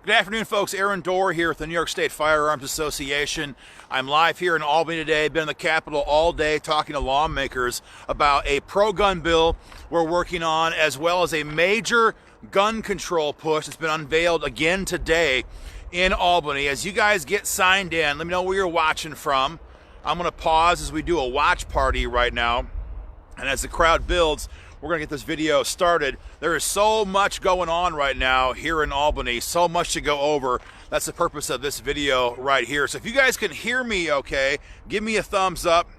Good afternoon, folks. Aaron Dorr here with the New York State Firearms Association. I'm live here in Albany today. Been in the Capitol all day talking to lawmakers about a pro-gun bill we're working on, as well as a major gun control push that's been unveiled again today in Albany. As you guys get signed in, let me know where you're watching from. I'm going to pause as we do a watch party right now. And as the crowd builds, we're going to get this video started. There is so much going on right now here in Albany, so much to go over. That's the purpose of this video right here. So if you guys can hear me okay, give me a thumbs up.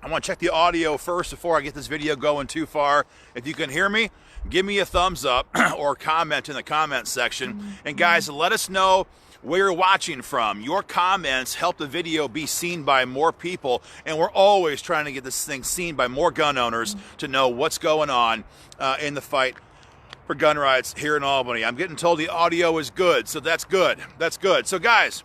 I want to check the audio first before I get this video going too far. If you can hear me, give me a thumbs up or comment in the comment section. And guys, let us know where you're watching from. Your comments help the video be seen by more people, and we're always trying to get this thing seen by more gun owners to know what's going on in the fight for gun rights here in Albany. I'm getting told the audio is good, so that's good. That's good. So guys,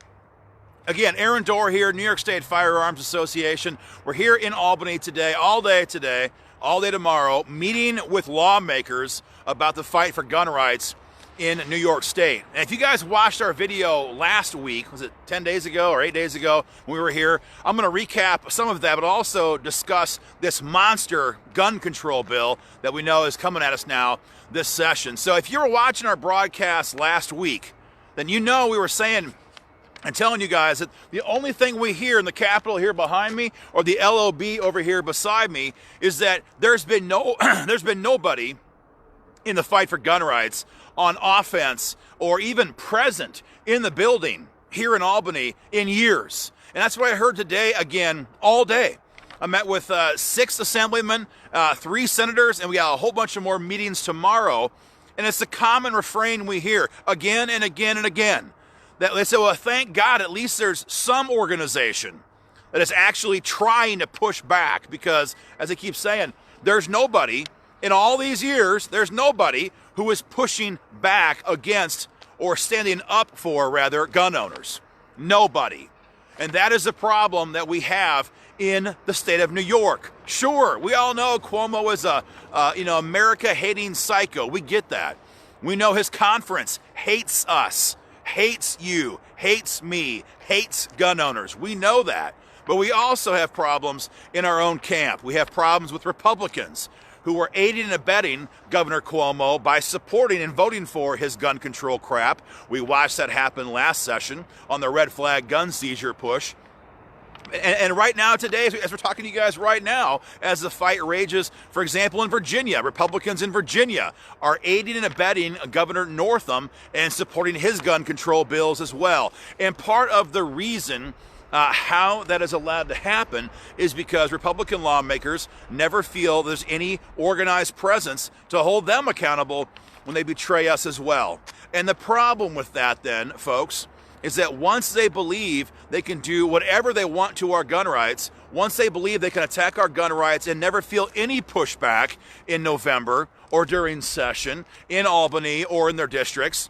again, Aaron Dorr here, New York State Firearms Association. We're here in Albany today, all day tomorrow, meeting with lawmakers about the fight for gun rights in New York State. And if you guys watched our video last week, was it 10 days ago or 8 days ago when we were here, I'm going to recap some of that, but also discuss this monster gun control bill that we know is coming at us now this session. So if you were watching our broadcast last week, then you know we were saying and telling you guys that the only thing we hear in the Capitol here behind me or the LOB over here beside me is that there's been nobody in the fight for gun rights on offense or even present in the building here in Albany in years. And that's what I heard today again all day. I met with 6 assemblymen, 3 senators, and we got a whole bunch of more meetings tomorrow. And it's the common refrain we hear again and again and again. That they say, well, thank God at least there's some organization that is actually trying to push back, because, as I keep saying, there's nobody in all these years, there's nobody who is pushing back against, or standing up for, rather, gun owners. Nobody. And that is the problem that we have in the state of New York. Sure, we all know Cuomo is a America-hating psycho. We get that. We know his conference hates us, hates you, hates me, hates gun owners. We know that. But we also have problems in our own camp. We have problems with Republicans who are aiding and abetting Governor Cuomo by supporting and voting for his gun control crap. We watched that happen last session on the red flag gun seizure push. And right now, today, as we're talking to you guys right now, as the fight rages, for example, in Virginia, Republicans in Virginia are aiding and abetting Governor Northam and supporting his gun control bills as well. And part of the reason how that is allowed to happen is because Republican lawmakers never feel there's any organized presence to hold them accountable when they betray us as well. And the problem with that then, folks, is that once they believe they can do whatever they want to our gun rights, once they believe they can attack our gun rights and never feel any pushback in November or during session in Albany or in their districts,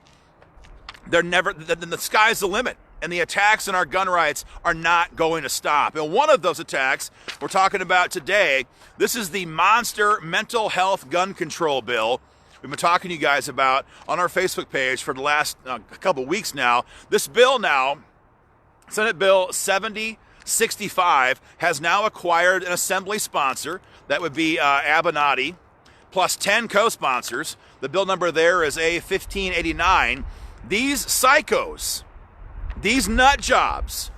then the sky's the limit. And the attacks on our gun rights are not going to stop. And one of those attacks we're talking about today, this is the monster mental health gun control bill we've been talking to you guys about on our Facebook page for the last couple weeks now. This bill now, Senate Bill 7065, has now acquired an assembly sponsor. That would be Albany, plus 10 co-sponsors. The bill number there is A1589. These psychos, these nut jobs,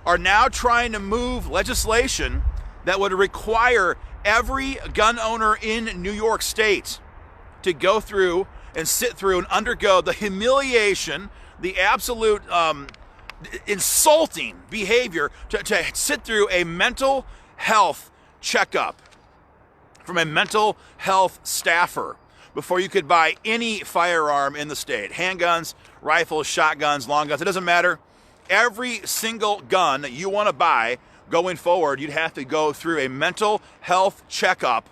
are now trying to move legislation that would require every gun owner in New York State to go through and sit through and undergo the humiliation, the absolute insulting behavior to sit through a mental health checkup from a mental health staffer before you could buy any firearm in the state. Handguns, rifles, shotguns, long guns, it doesn't matter. Every single gun that you want to buy going forward, you'd have to go through a mental health checkup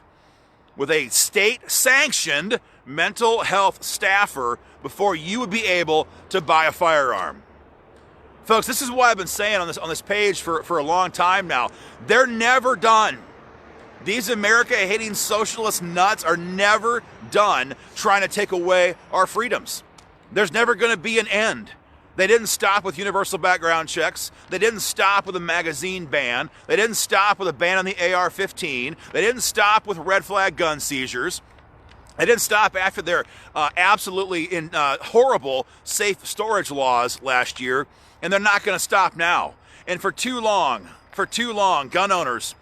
with a state-sanctioned mental health staffer before you would be able to buy a firearm. Folks, this is what I've been saying on this page for a long time now. They're never done. These America-hating socialist nuts are never done trying to take away our freedoms. There's never going to be an end. They didn't stop with universal background checks. They didn't stop with a magazine ban. They didn't stop with a ban on the AR-15. They didn't stop with red flag gun seizures. They didn't stop after their absolutely horrible safe storage laws last year, and they're not going to stop now. And for too long, gun owners,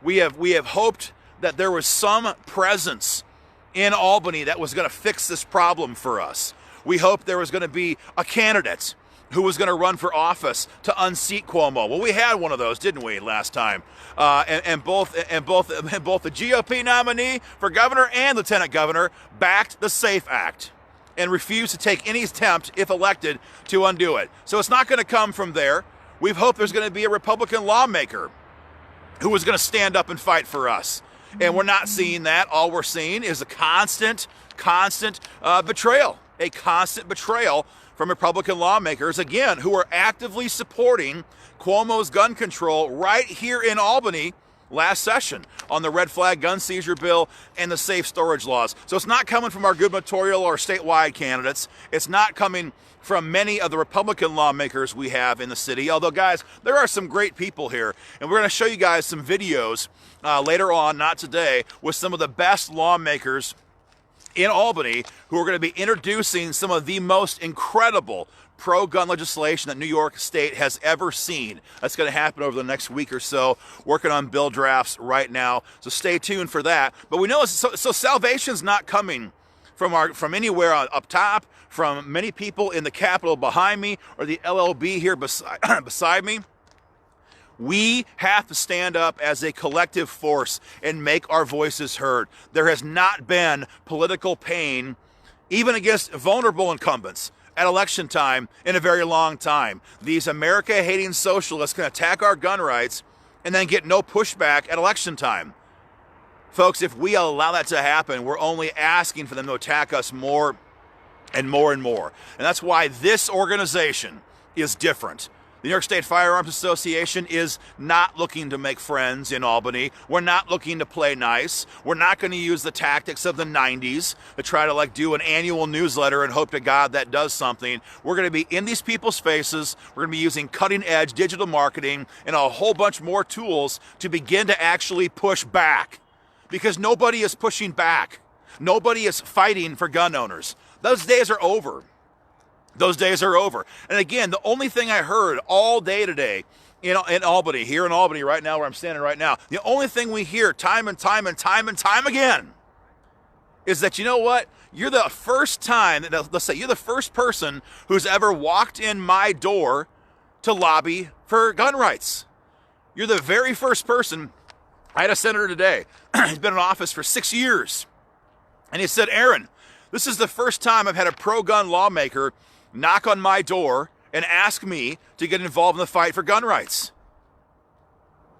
we have hoped that there was some presence in Albany that was going to fix this problem for us. We hoped there was going to be a candidate who was going to run for office to unseat Cuomo. Well, we had one of those, didn't we, last time? And both the GOP nominee for governor and lieutenant governor backed the SAFE Act and refused to take any attempt, if elected, to undo it. So it's not going to come from there. We've hoped there's going to be a Republican lawmaker who was going to stand up and fight for us. And we're not seeing that. All we're seeing is a constant betrayal. A constant betrayal from Republican lawmakers, again, who are actively supporting Cuomo's gun control right here in Albany last session on the red flag gun seizure bill and the safe storage laws. So it's not coming from our gubernatorial or statewide candidates. It's not coming from many of the Republican lawmakers we have in the city. Although, guys, there are some great people here. And we're going to show you guys some videos later on, not today, with some of the best lawmakers in Albany who are going to be introducing some of the most incredible pro-gun legislation that New York State has ever seen. That's going to happen over the next week or so. Working on bill drafts right now, so stay tuned for that. But we know so salvation's not coming from anywhere up top, from many people in the Capitol behind me or the LLB here beside me. We have to stand up as a collective force and make our voices heard. There has not been political pain, even against vulnerable incumbents, at election time in a very long time. These America-hating socialists can attack our gun rights and then get no pushback at election time. Folks, if we allow that to happen, we're only asking for them to attack us more and more and more. And that's why this organization is different. The New York State Firearms Association is not looking to make friends in Albany. We're not looking to play nice. We're not going to use the tactics of the 90s to try to do an annual newsletter and hope to God that does something. We're going to be in these people's faces. We're going to be using cutting edge digital marketing and a whole bunch more tools to begin to actually push back. Because nobody is pushing back. Nobody is fighting for gun owners. Those days are over. Those days are over. And again, the only thing I heard all day today in Albany, here in Albany right now where I'm standing right now, the only thing we hear time and time again is that, you know what? You're the first time, let's say you're the first person who's ever walked in my door to lobby for gun rights. You're the very first person. I had a senator today. He's been in office for 6 years. And he said, Aaron, this is the first time I've had a pro-gun lawmaker knock on my door and ask me to get involved in the fight for gun rights.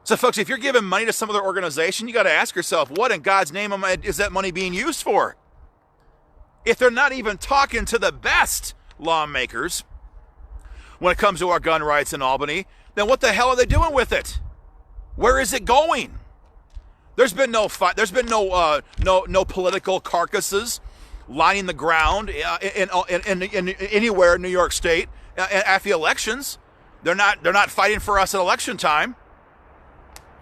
So, folks, if you're giving money to some other organization, you got to ask yourself, what in God's name is that money being used for? If they're not even talking to the best lawmakers when it comes to our gun rights in Albany, then what the hell are they doing with it? Where is it going? There's been no fight. There's been no political carcasses lining the ground in anywhere in New York State at the elections. They're not fighting for us at election time.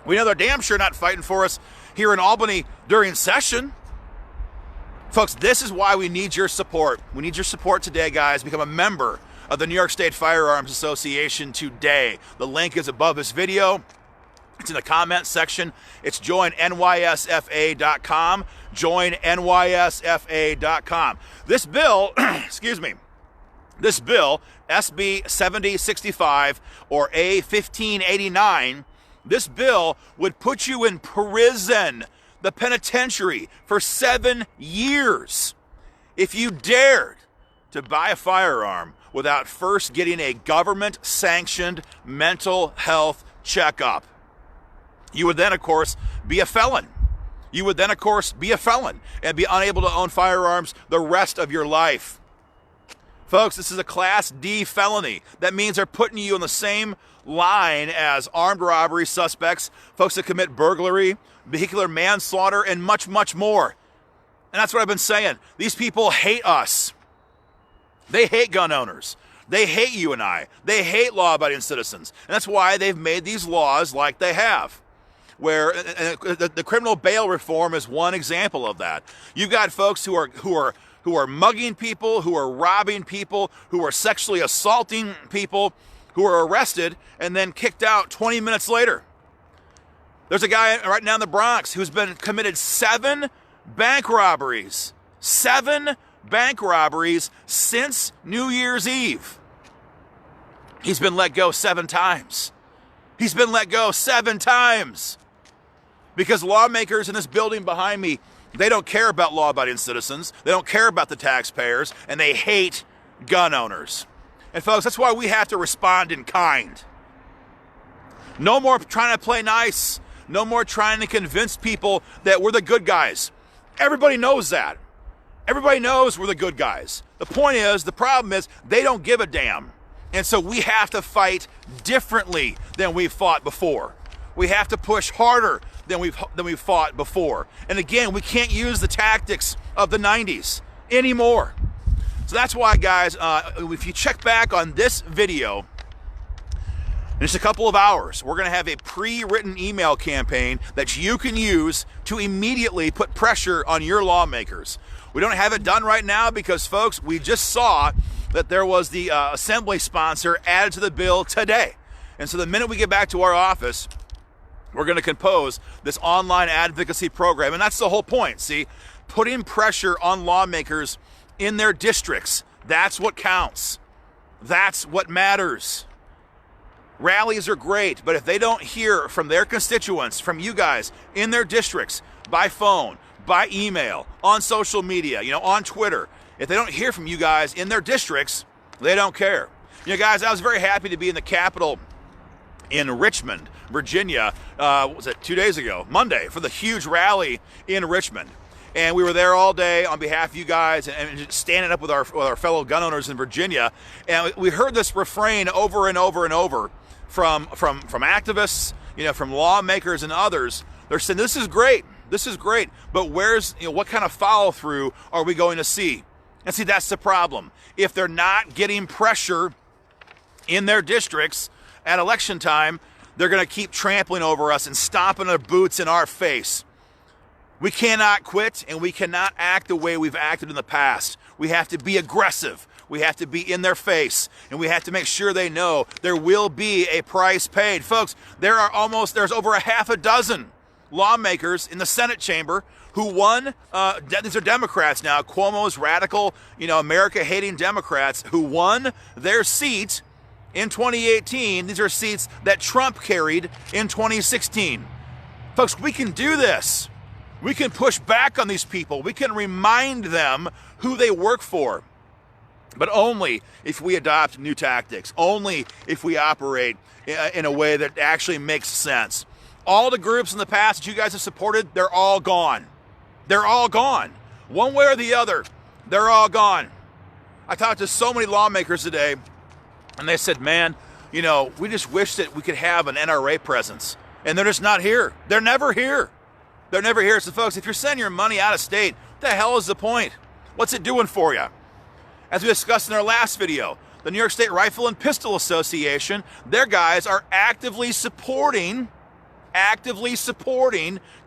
We know they're damn sure not fighting for us here in Albany during session. Folks, this is why we need your support. We need your support today, guys. Become a member of the New York State Firearms Association today. The link is above this video. It's in the comments section. It's joinnysfa.com. Joinnysfa.com. This bill, this bill, SB 7065 or A1589, this bill would put you in prison, the penitentiary, for 7 years if you dared to buy a firearm without first getting a government-sanctioned mental health checkup. You would then, of course, be a felon. You would then, of course, be a felon and be unable to own firearms the rest of your life. Folks, this is a Class D felony. That means they're putting you in the same line as armed robbery suspects, folks that commit burglary, vehicular manslaughter, and much, much more. And that's what I've been saying. These people hate us. They hate gun owners. They hate you and I. They hate law-abiding citizens. And that's why they've made these laws like they have, where the criminal bail reform is one example of that. You've got folks who are mugging people, who are robbing people, who are sexually assaulting people, who are arrested and then kicked out 20 minutes later. There's a guy right now in the Bronx who's been committed 7 bank robberies. 7 bank robberies since New Year's Eve. He's been let go 7 times. He's been let go 7 times. Because lawmakers in this building behind me, they don't care about law-abiding citizens. They don't care about the taxpayers, and they hate gun owners. And folks, that's why we have to respond in kind. No more trying to play nice. No more trying to convince people that we're the good guys. Everybody knows that. Everybody knows we're the good guys. The point is, the problem is, they don't give a damn. And so we have to fight differently than we've fought before. We have to push harder than we've fought before. And again, we can't use the tactics of the 90s anymore. So that's why, guys, if you check back on this video, in just a couple of hours, we're going to have a pre-written email campaign that you can use to immediately put pressure on your lawmakers. We don't have it done right now because, folks, we just saw that there was the assembly sponsor added to the bill today. And so the minute we get back to our office, we're going to compose this online advocacy program. And that's the whole point, see? Putting pressure on lawmakers in their districts. That's what counts. That's what matters. Rallies are great, but if they don't hear from their constituents, from you guys, in their districts, by phone, by email, on social media, on Twitter, if they don't hear from you guys in their districts, they don't care. Guys, I was very happy to be in the Capitol in Richmond, Virginia, what was it, 2 days ago, Monday, for the huge rally in Richmond. And we were there all day on behalf of you guys and just standing up with our fellow gun owners in Virginia. And we heard this refrain over and over and over from activists, from lawmakers and others. They're saying, this is great, but where's, what kind of follow through are we going to see? And see, that's the problem. If they're not getting pressure in their districts at election time, they're going to keep trampling over us and stomping their boots in our face. We cannot quit, and we cannot act the way we've acted in the past. We have to be aggressive. We have to be in their face, and we have to make sure they know there will be a price paid. Folks, there's over a half a dozen lawmakers in the Senate chamber who won, these are Democrats now, Cuomo's radical, America-hating Democrats who won their seat in 2018. These are seats that Trump carried in 2016. Folks, we can do this. We can push back on these people. We can remind them who they work for. But only if we adopt new tactics. Only if we operate in a way that actually makes sense. All the groups in the past that you guys have supported, they're all gone. They're all gone. One way or the other, they're all gone. I talked to so many lawmakers today, and they said, man, we just wish that we could have an NRA presence. And they're just not here. They're never here. They're never here. So, folks, if you're sending your money out of state, what the hell is the point? What's it doing for you? As we discussed in our last video, the New York State Rifle and Pistol Association, their guys are actively supporting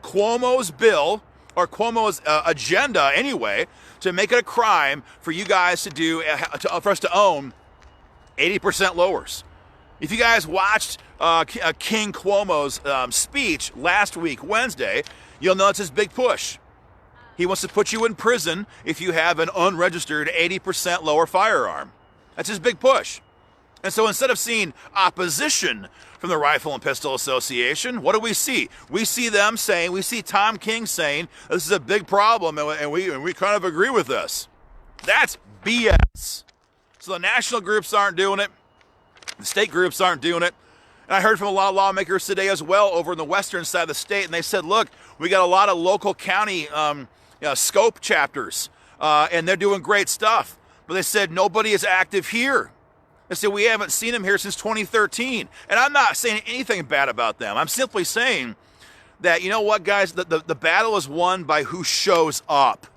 Cuomo's bill, or Cuomo's agenda anyway, to make it a crime for you guys for us to own 80% lowers. If you guys watched King Cuomo's speech last week, Wednesday, you'll know it's his big push. He wants to put you in prison if you have an unregistered 80% lower firearm. That's his big push. And so instead of seeing opposition from the Rifle and Pistol Association, what do we see? We see Tom King saying, this is a big problem, and we kind of agree with this. That's BS. So the national groups aren't doing it. The state groups aren't doing it. And I heard from a lot of lawmakers today as well over in the western side of the state, and they said, look, we got a lot of local county scope chapters, and they're doing great stuff. But they said nobody is active here. They said we haven't seen them here since 2013. And I'm not saying anything bad about them. I'm simply saying that, you know what, guys, the battle is won by who shows up.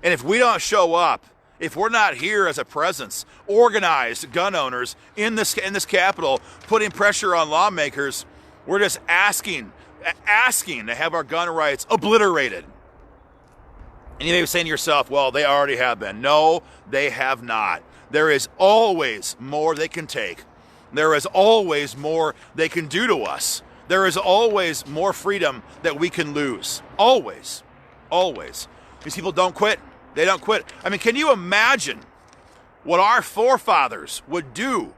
And if we don't show up if we're not here as a presence, organized gun owners in this Capitol, putting pressure on lawmakers, we're just asking to have our gun rights obliterated. And you may be saying to yourself, well, they already have been. No, they have not. There is always more they can take. There is always more they can do to us. There is always more freedom that we can lose. Always. Always. These people don't quit. They don't quit. I mean, can you imagine what our forefathers would do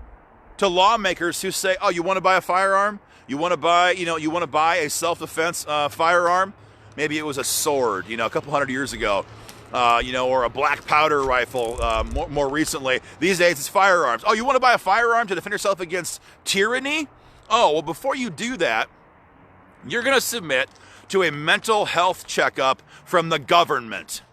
to lawmakers who say, oh, you want to buy a firearm? You want to buy a self-defense firearm? Maybe it was a sword, a couple hundred years ago, or a black powder rifle more recently. These days it's firearms. Oh, you want to buy a firearm to defend yourself against tyranny? Oh, well, before you do that, you're going to submit to a mental health checkup from the government.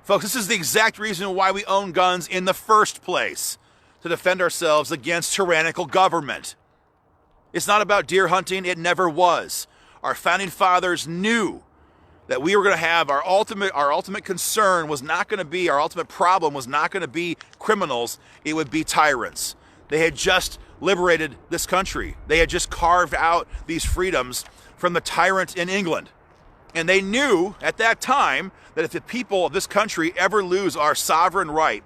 Folks, this is the exact reason why we own guns in the first place, to defend ourselves against tyrannical government. It's not about deer hunting. It never was. Our founding fathers knew that we were going to have our ultimate concern was not going to be, our ultimate problem was not going to be criminals. It would be tyrants. They had just liberated this country. They had just carved out these freedoms from the tyrant in England. And they knew at that time that if the people of this country ever lose our sovereign right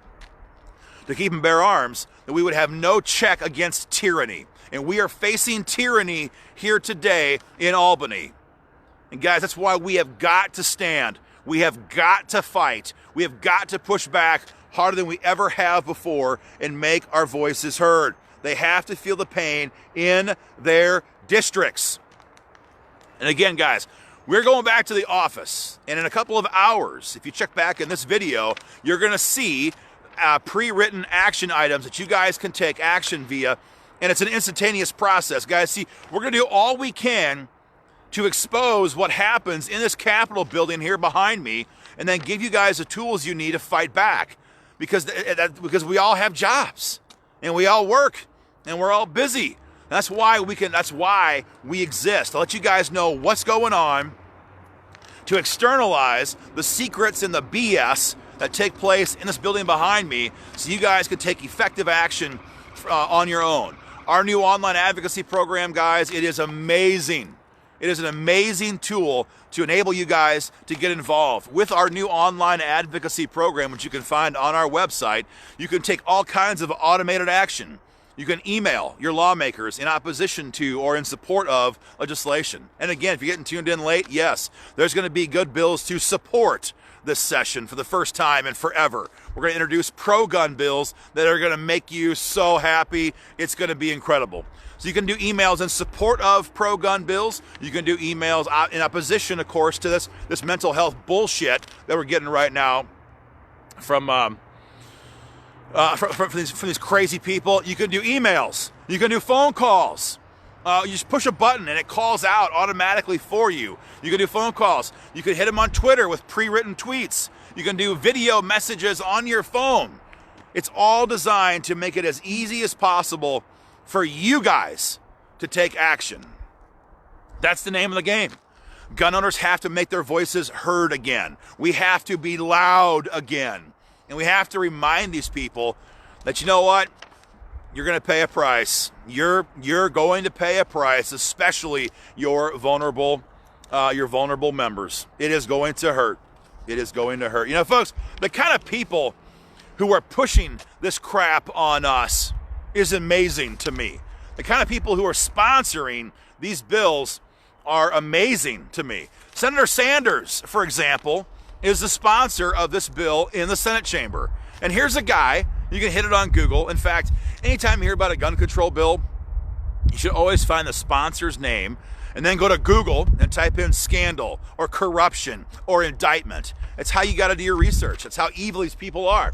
to keep and bear arms, that we would have no check against tyranny. And we are facing tyranny here today in Albany. And guys, that's why we have got to stand. We have got to fight. We have got to push back harder than we ever have before and make our voices heard. They have to feel the pain in their districts. And again, guys, we're going back to the office. And in a couple of hours, if you check back in this video, you're going to see pre-written action items that you guys can take action via. And it's an instantaneous process. Guys, see, we're going to do all we can to expose what happens in this Capitol building here behind me, and then give you guys the tools you need to fight back. Because we all have jobs, and we all work, and we're all busy. That's why we exist. To let you guys know what's going on, to externalize the secrets and the BS that take place in this building behind me, so you guys can take effective action on your own. Our new online advocacy program, guys, it is amazing. It is an amazing tool to enable you guys to get involved. With our new online advocacy program, which you can find on our website, you can take all kinds of automated action. You can email your lawmakers in opposition to or in support of legislation. And again, if you're getting tuned in late, yes, there's going to be good bills to support this session for the first time and forever. We're going to introduce pro-gun bills that are going to make you so happy. It's going to be incredible. So you can do emails in support of pro-gun bills. You can do emails in opposition, of course, to this mental health bullshit that we're getting right now from these crazy people. You can do emails. You can do phone calls. You just push a button and it calls out automatically for you. You can do phone calls. You can hit them on Twitter with pre-written tweets. You can do video messages on your phone. It's all designed to make it as easy as possible for you guys to take action. That's the name of the game. Gun owners have to make their voices heard again. We have to be loud again. And we have to remind these people that, you know what? You're going to pay a price. You're going to pay a price, especially your vulnerable members. It is going to hurt. It is going to hurt. You know, folks, the kind of people who are pushing this crap on us is amazing to me. The kind of people who are sponsoring these bills are amazing to me. Senator Sanders, for example, is the sponsor of this bill in the Senate chamber. And here's a guy, you can hit it on Google. In fact, anytime you hear about a gun control bill, you should always find the sponsor's name and then go to Google and type in scandal or corruption or indictment. It's how you got to do your research. That's how evil these people are.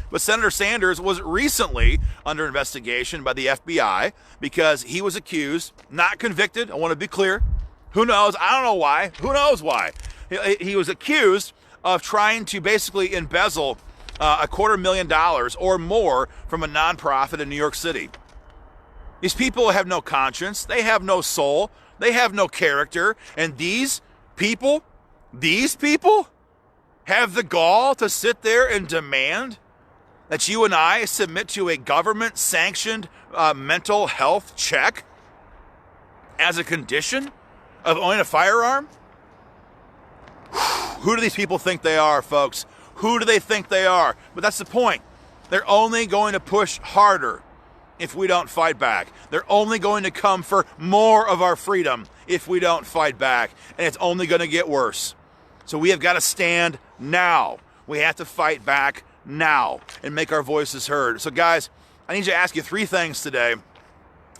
But Senator Sanders was recently under investigation by the FBI because he was accused, not convicted. I want to be clear. Who knows? I don't know why. Who knows why? He was accused of trying to basically embezzle $250,000 or more from a nonprofit in New York City. These people have no conscience. They have no soul. They have no character. And these people have the gall to sit there and demand that you and I submit to a government-sanctioned mental health check as a condition of owning a firearm? Who do these people think they are, folks? Who do they think they are? But that's the point. They're only going to push harder if we don't fight back. They're only going to come for more of our freedom if we don't fight back. And it's only going to get worse. So we have got to stand now. We have to fight back now and make our voices heard. So guys, I need to ask you 3 things today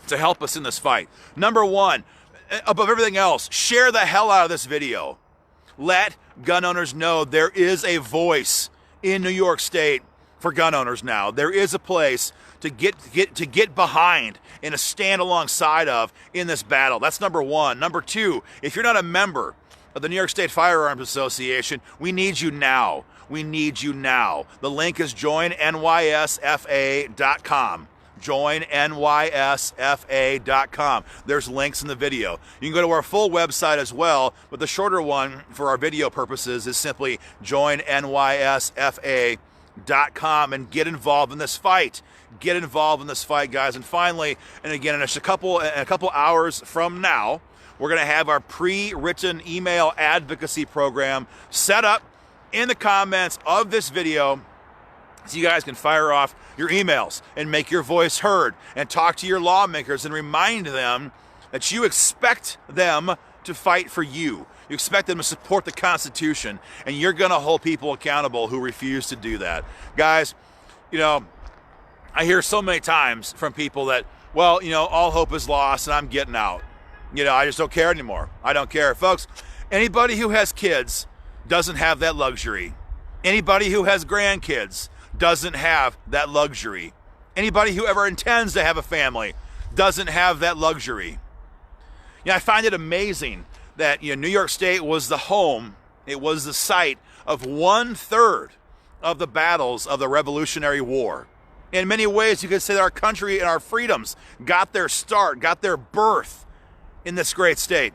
to help us in this fight. Number 1, above everything else, share the hell out of this video. Let gun owners know there is a voice in New York State for gun owners now. There is a place to get behind and to stand alongside of in this battle. That's number 1. Number 2, if you're not a member of the New York State Firearms Association, we need you now. We need you now. The link is joinnysfa.com. joinnysfa.com. There's links in the video. You can go to our full website as well, but the shorter one for our video purposes is simply joinnysfa.com and get involved in this fight. Get involved in this fight, guys. And finally, and again, in a couple hours from now, we're going to have our pre-written email advocacy program set up in the comments of this video, so you guys can fire off your emails and make your voice heard and talk to your lawmakers and remind them that you expect them to fight for you. You expect them to support the Constitution, and you're going to hold people accountable who refuse to do that. Guys, you know, I hear so many times from people that, well, you know, all hope is lost and I'm getting out. You know, I just don't care anymore. I don't care. Folks, anybody who has kids doesn't have that luxury. Anybody who has grandkids doesn't have that luxury. Anybody who ever intends to have a family doesn't have that luxury. You know, I find it amazing that, you know, New York State was the home, it was the site of 1/3 of the battles of the Revolutionary War. In many ways, you could say that our country and our freedoms got their start, got their birth in this great state.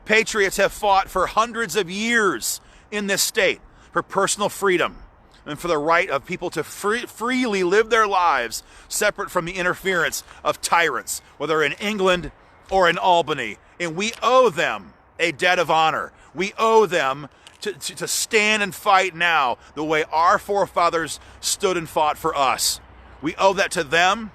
Patriots have fought for hundreds of years in this state for personal freedom and for the right of people to freely live their lives separate from the interference of tyrants, whether in England or in Albany. And we owe them a debt of honor. We owe them to stand and fight now the way our forefathers stood and fought for us. We owe that to them.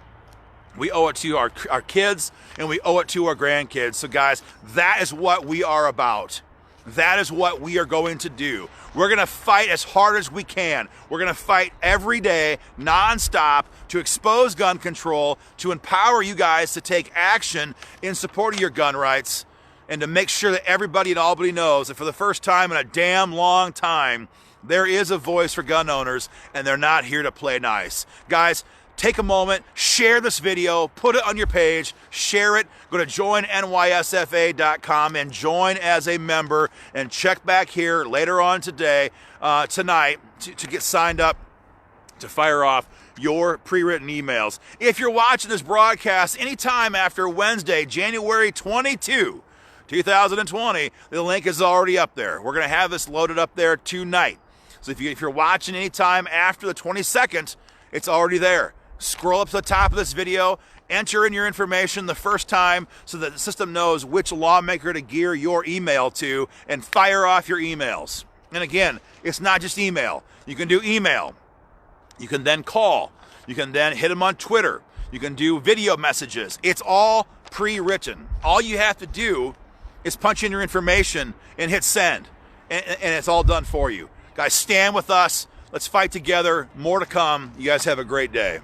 We owe it to our kids, and we owe it to our grandkids. So guys, that is what we are about. That is what we are going to do. We're going to fight as hard as we can. We're going to fight every day, nonstop, to expose gun control, to empower you guys to take action in support of your gun rights, and to make sure that everybody in Albany knows that for the first time in a damn long time, there is a voice for gun owners, and they're not here to play nice. Guys, take a moment, share this video, put it on your page, share it, go to joinnysfa.com and join as a member, and check back here later on tonight, to get signed up to fire off your pre-written emails. If you're watching this broadcast anytime after Wednesday, January 22, 2020, the link is already up there. We're going to have this loaded up there tonight. So if you're watching anytime after the 22nd, it's already there. Scroll up to the top of this video, enter in your information the first time so that the system knows which lawmaker to gear your email to, and fire off your emails. And again, it's not just email. You can do email. You can then call. You can then hit them on Twitter. You can do video messages. It's all pre-written. All you have to do is punch in your information and hit send, and it's all done for you. Guys, stand with us. Let's fight together. More to come. You guys have a great day.